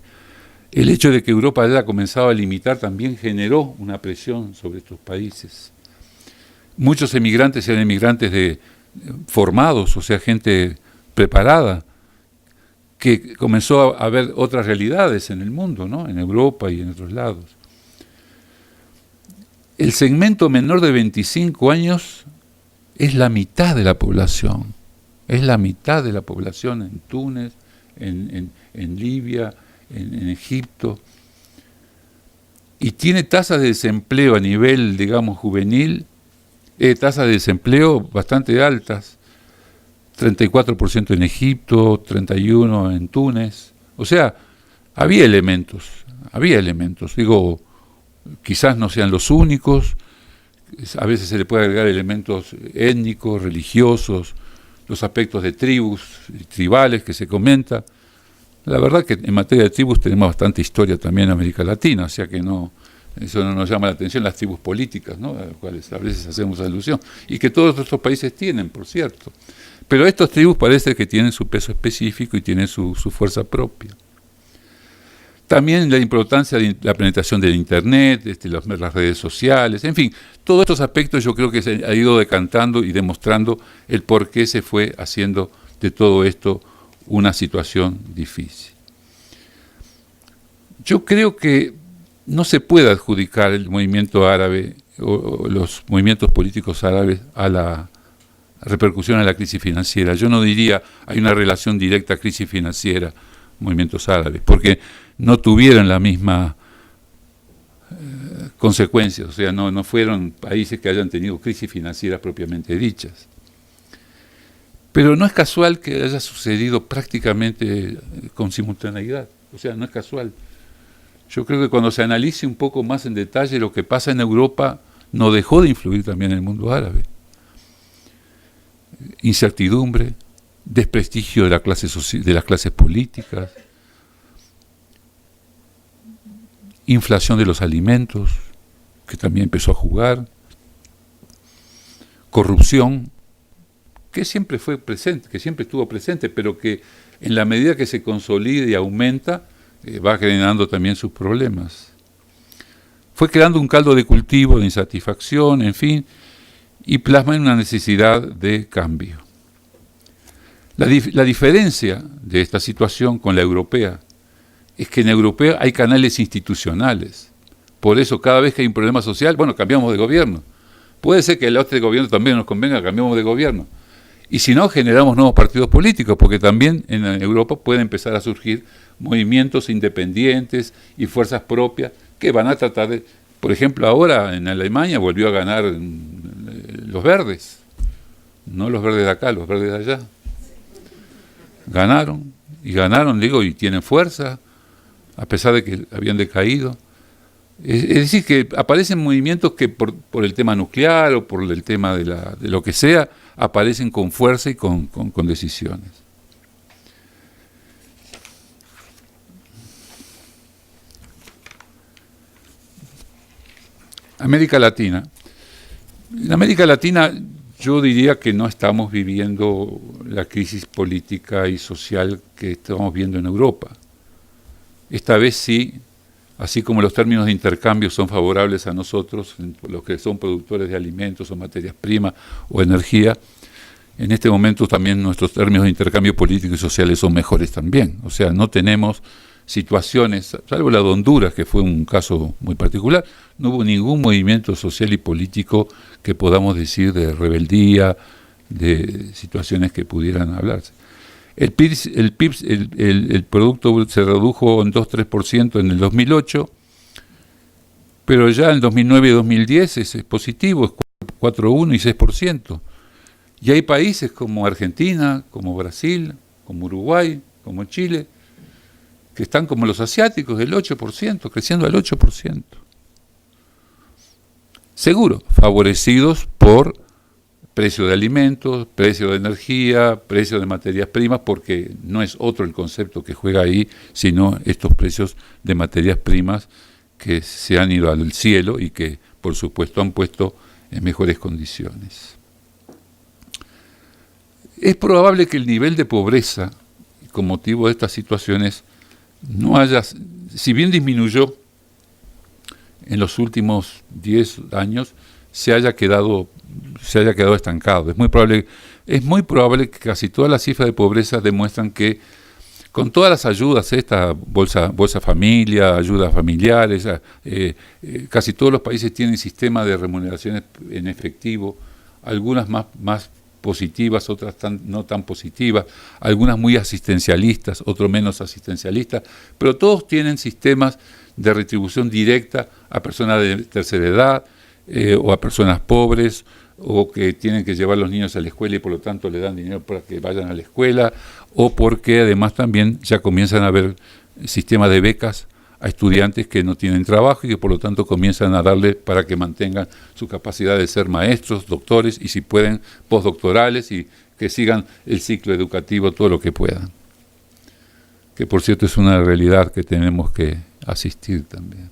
[SPEAKER 2] El hecho de que Europa haya comenzado a limitar también generó una presión sobre estos países. Muchos emigrantes eran emigrantes formados, o sea, gente preparada, que comenzó a ver otras realidades en el mundo, ¿no? En Europa y en otros lados. El segmento menor de 25 años es la mitad de la población. Es la mitad de la población en Túnez, en Libia, en Egipto. Y tiene tasas de desempleo a nivel, digamos, juvenil, tasas de desempleo bastante altas. 34% en Egipto, 31% en Túnez. O sea, había elementos. Digo, quizás no sean los únicos, a veces se le puede agregar elementos étnicos, religiosos, los aspectos de tribus, tribales que se comenta. La verdad que en materia de tribus tenemos bastante historia también en América Latina, o sea que eso no nos llama la atención, las tribus políticas, ¿no? A las cuales a veces hacemos alusión, y que todos estos países tienen, por cierto. Pero estas tribus parece que tienen su peso específico y tienen su fuerza propia. También la importancia de la penetración del Internet, las redes sociales, en fin, todos estos aspectos yo creo que se ha ido decantando y demostrando el por qué se fue haciendo de todo esto una situación difícil. Yo creo que no se puede adjudicar el movimiento árabe o los movimientos políticos árabes a la repercusión de la crisis financiera. Yo no diría hay una relación directa crisis financiera, movimientos árabes, porque no tuvieron la misma consecuencias, o sea, no fueron países que hayan tenido crisis financieras propiamente dichas. Pero no es casual que haya sucedido prácticamente con simultaneidad, o sea, no es casual. Yo creo que cuando se analice un poco más en detalle lo que pasa en Europa, no dejó de influir también en el mundo árabe. Incertidumbre, desprestigio de de las clases políticas, inflación de los alimentos, que también empezó a jugar, corrupción, que siempre fue presente, que siempre estuvo presente, pero que en la medida que se consolida y aumenta, va generando también sus problemas. Fue creando un caldo de cultivo de insatisfacción, en fin, y plasma en una necesidad de cambio. La diferencia de esta situación con la europea es que en la europea hay canales institucionales. Por eso cada vez que hay un problema social, bueno, cambiamos de gobierno. Puede ser que el otro gobierno también nos convenga, cambiamos de gobierno. Y si no, generamos nuevos partidos políticos, porque también en Europa pueden empezar a surgir movimientos independientes y fuerzas propias que van a tratar de... Por ejemplo, ahora en Alemania volvió a ganar los verdes, no los verdes de acá, los verdes de allá. Ganaron, digo, y tienen fuerza, a pesar de que habían decaído. Es decir, que aparecen movimientos que por el tema nuclear o por el tema de lo que sea, aparecen con fuerza y con decisiones. América Latina. En América Latina yo diría que no estamos viviendo la crisis política y social que estamos viendo en Europa. Esta vez sí, así como los términos de intercambio son favorables a nosotros, los que son productores de alimentos o materias primas o energía, en este momento también nuestros términos de intercambio político y sociales son mejores también. O sea, no tenemos situaciones, salvo la de Honduras, que fue un caso muy particular, no hubo ningún movimiento social y político que podamos decir de rebeldía, de situaciones que pudieran hablarse. El producto se redujo en 2-3% en el 2008, pero ya en 2009 y 2010 es positivo, es 4,1 y 6%. Y hay países como Argentina, como Brasil, como Uruguay, como Chile, que están como los asiáticos, del 8%, creciendo al 8%. Seguro, favorecidos por precio de alimentos, precio de energía, precio de materias primas, porque no es otro el concepto que juega ahí, sino estos precios de materias primas que se han ido al cielo y que, por supuesto, han puesto en mejores condiciones. Es probable que el nivel de pobreza, con motivo de estas situaciones, no haya, si bien disminuyó en los últimos 10 años, se haya quedado estancado. Es muy probable que casi todas las cifras de pobreza demuestran que con todas las ayudas, esta bolsa familia, ayudas familiares, casi todos los países tienen sistemas de remuneraciones en efectivo, algunas más positivas, otras no tan positivas, algunas muy asistencialistas, otros menos asistencialistas, pero todos tienen sistemas de retribución directa a personas de tercera edad o a personas pobres o que tienen que llevar a los niños a la escuela y por lo tanto le dan dinero para que vayan a la escuela, o porque además también ya comienzan a haber sistemas de becas a estudiantes que no tienen trabajo y que por lo tanto comienzan a darle para que mantengan su capacidad de ser maestros, doctores y si pueden postdoctorales y que sigan el ciclo educativo todo lo que puedan. Que por cierto es una realidad que tenemos que asistir también.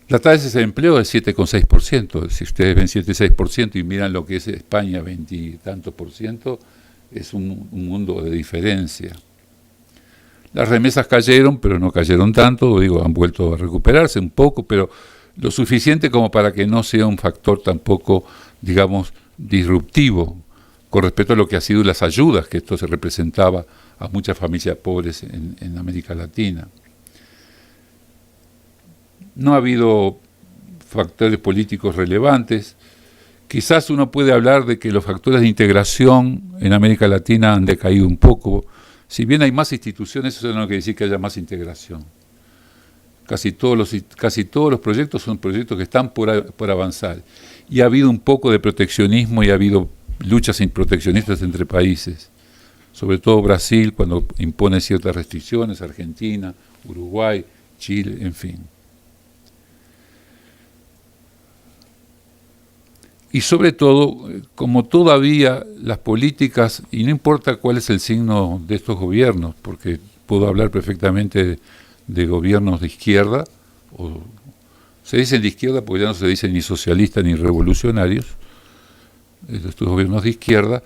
[SPEAKER 2] La tasa de desempleo es 7,6%. Si ustedes ven 7,6% y miran lo que es España, 20 y tantos %, es un mundo de diferencia. Las remesas cayeron, pero no cayeron tanto, digo, han vuelto a recuperarse un poco, pero lo suficiente como para que no sea un factor tampoco, digamos, disruptivo con respecto a lo que ha sido las ayudas que esto se representaba a muchas familias pobres en América Latina. No ha habido factores políticos relevantes. Quizás uno puede hablar de que los factores de integración en América Latina han decaído un poco. Si bien hay más instituciones, eso no quiere decir que haya más integración. Casi todos los proyectos son proyectos que están por avanzar. Y ha habido un poco de proteccionismo y ha habido luchas proteccionistas entre países. Sobre todo Brasil, cuando impone ciertas restricciones, Argentina, Uruguay, Chile, en fin. Y sobre todo, como todavía las políticas, y no importa cuál es el signo de estos gobiernos, porque puedo hablar perfectamente de gobiernos de izquierda, o se dicen de izquierda porque ya no se dicen ni socialistas ni revolucionarios, estos gobiernos de izquierda,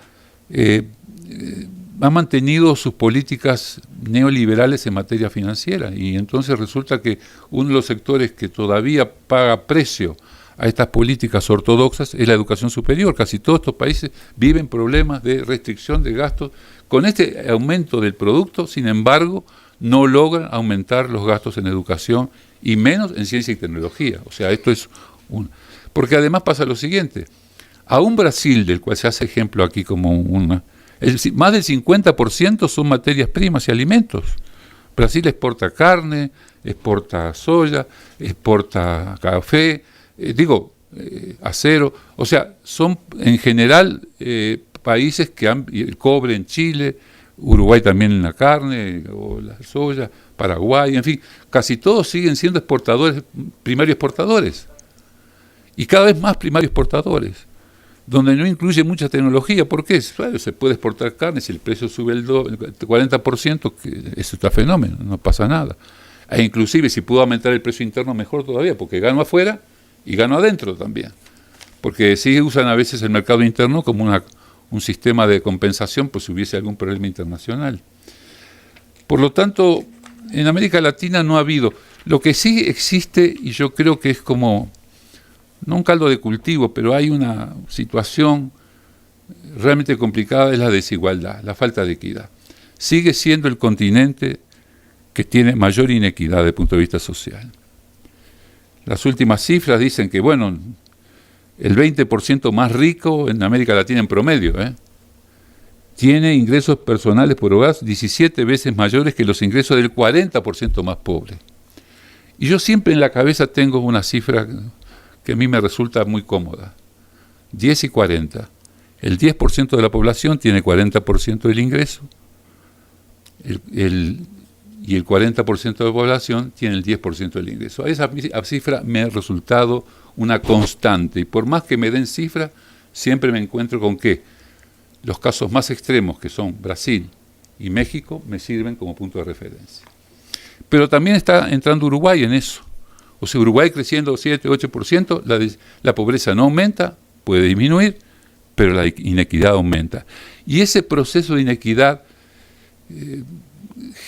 [SPEAKER 2] han mantenido sus políticas neoliberales en materia financiera, y entonces resulta que uno de los sectores que todavía paga precio a estas políticas ortodoxas es la educación superior. Casi todos estos países viven problemas de restricción de gastos. Con este aumento del producto, sin embargo, no logran aumentar los gastos en educación y menos en ciencia y tecnología. O sea, esto es porque además pasa lo siguiente. Aún Brasil, del cual se hace ejemplo aquí como más del 50% son materias primas y alimentos. Brasil exporta carne, exporta soya, exporta café, acero, o sea, son en general países que han el cobre en Chile, Uruguay también en la carne o la soya, Paraguay, en fin, casi todos siguen siendo exportadores, primarios exportadores, y cada vez más primarios exportadores, donde no incluye mucha tecnología. ¿Por qué? Claro, se puede exportar carne, si el precio sube el 40%, eso está fenómeno, no pasa nada. E inclusive si pudo aumentar el precio interno, mejor todavía, porque gano afuera y gano adentro también, porque sí usan a veces el mercado interno como un sistema de compensación por si hubiese algún problema internacional. Por lo tanto, en América Latina no ha habido. Lo que sí existe, y yo creo que es como, no un caldo de cultivo, pero hay una situación realmente complicada, es la desigualdad, la falta de equidad. Sigue siendo el continente que tiene mayor inequidad desde el punto de vista social. Las últimas cifras dicen que, bueno, el 20% más rico en América Latina en promedio, tiene ingresos personales por hogar 17 veces mayores que los ingresos del 40% más pobre. Y yo siempre en la cabeza tengo una cifra que a mí me resulta muy cómoda. 10 y 40. El 10% de la población tiene 40% del ingreso. Y el 40% de la población tiene el 10% del ingreso. Esa cifra me ha resultado una constante, y por más que me den cifra, siempre me encuentro con que los casos más extremos, que son Brasil y México, me sirven como punto de referencia. Pero también está entrando Uruguay en eso. O sea, Uruguay creciendo 7-8%, la pobreza no aumenta, puede disminuir, pero la inequidad aumenta. Y ese proceso de inequidad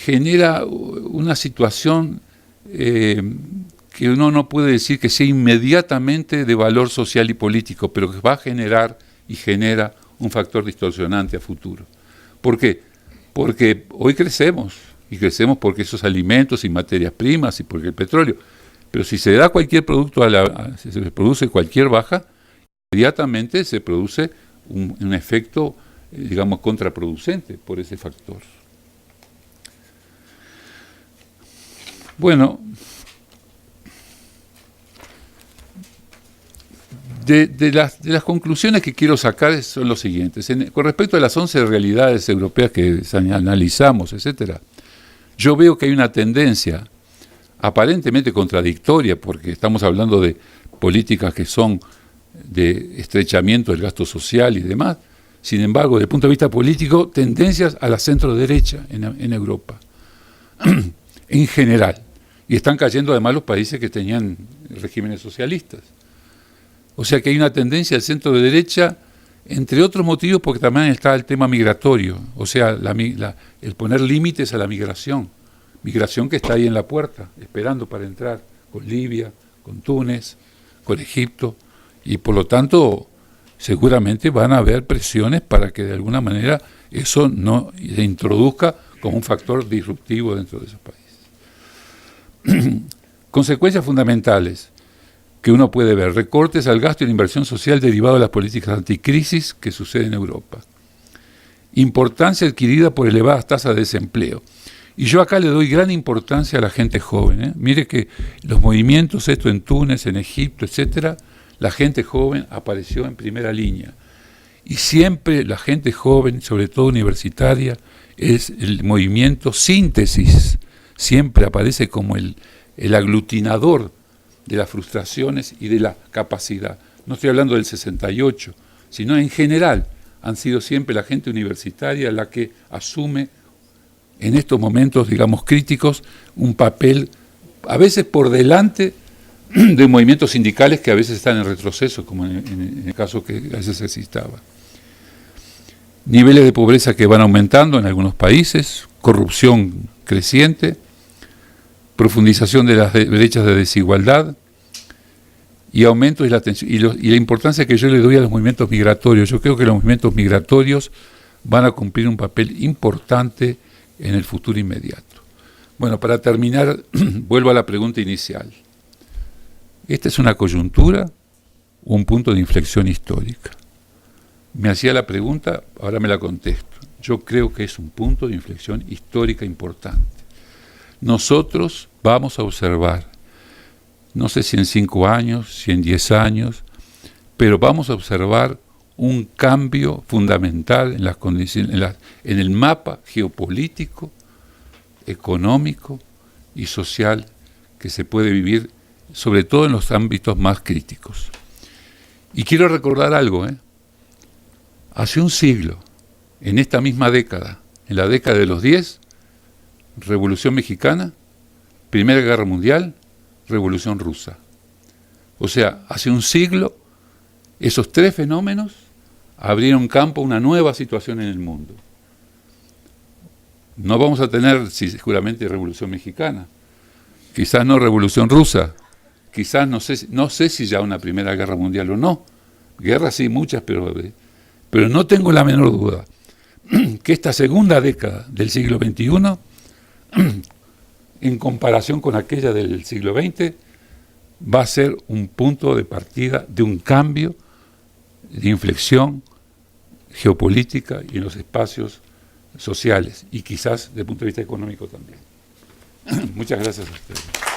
[SPEAKER 2] genera una situación que uno no puede decir que sea inmediatamente de valor social y político, pero que va a generar y genera un factor distorsionante a futuro. ¿Por qué? Porque hoy crecemos, y crecemos porque esos alimentos y materias primas y porque el petróleo, pero si se da cualquier producto, si se produce cualquier baja, inmediatamente se produce un efecto, digamos, contraproducente por ese factor. Bueno, de las conclusiones que quiero sacar son los siguientes. Con respecto a las 11 realidades europeas que analizamos, etcétera, yo veo que hay una tendencia aparentemente contradictoria, porque estamos hablando de políticas que son de estrechamiento del gasto social y demás. Sin embargo, desde el punto de vista político, tendencias a la centro-derecha en Europa, en general. Y están cayendo además los países que tenían regímenes socialistas. O sea que hay una tendencia al centro de derecha, entre otros motivos, porque también está el tema migratorio, o sea, el poner límites a la migración, migración que está ahí en la puerta, esperando para entrar, con Libia, con Túnez, con Egipto, y por lo tanto seguramente van a haber presiones para que de alguna manera eso no se introduzca como un factor disruptivo dentro de esos países. Consecuencias fundamentales que uno puede ver: recortes al gasto y la inversión social derivado de las políticas anticrisis que suceden en Europa. Importancia adquirida por elevadas tasas de desempleo. Y yo acá le doy gran importancia a la gente joven, ¿eh? Mire que los movimientos, esto en Túnez, en Egipto, etcétera, la gente joven apareció en primera línea. Y siempre la gente joven, sobre todo universitaria, es el movimiento síntesis. Siempre aparece como el aglutinador de las frustraciones y de la capacidad. No estoy hablando del 68, sino en general han sido siempre la gente universitaria la que asume en estos momentos, digamos, críticos, un papel a veces por delante de movimientos sindicales que a veces están en retroceso, como en el caso que a veces existaba. Niveles de pobreza que van aumentando en algunos países, corrupción creciente, profundización de las brechas de desigualdad y aumento de la tensión, y la importancia que yo le doy a los movimientos migratorios. Yo creo que los movimientos migratorios van a cumplir un papel importante en el futuro inmediato. Bueno, para terminar, vuelvo a la pregunta inicial. ¿Esta es una coyuntura o un punto de inflexión histórica? Me hacía la pregunta, ahora me la contesto. Yo creo que es un punto de inflexión histórica importante. Nosotros vamos a observar, no sé si en 5 años, si en 10 años, pero vamos a observar un cambio fundamental en las condiciones, en el mapa geopolítico, económico y social que se puede vivir, sobre todo en los ámbitos más críticos. Y quiero recordar algo, hace un siglo, en esta misma década, en la década de los 10, Revolución Mexicana, Primera Guerra Mundial, Revolución Rusa. O sea, hace un siglo, esos 3 fenómenos abrieron campo a una nueva situación en el mundo. No vamos a tener, seguramente, Revolución Mexicana, quizás no Revolución Rusa, quizás no sé si ya una Primera Guerra Mundial o no. Guerras sí, muchas, pero no tengo la menor duda que esta segunda década del siglo XXI, en comparación con aquella del siglo XX, va a ser un punto de partida de un cambio, de inflexión geopolítica y en los espacios sociales, y quizás desde el punto de vista económico también. Muchas gracias a ustedes.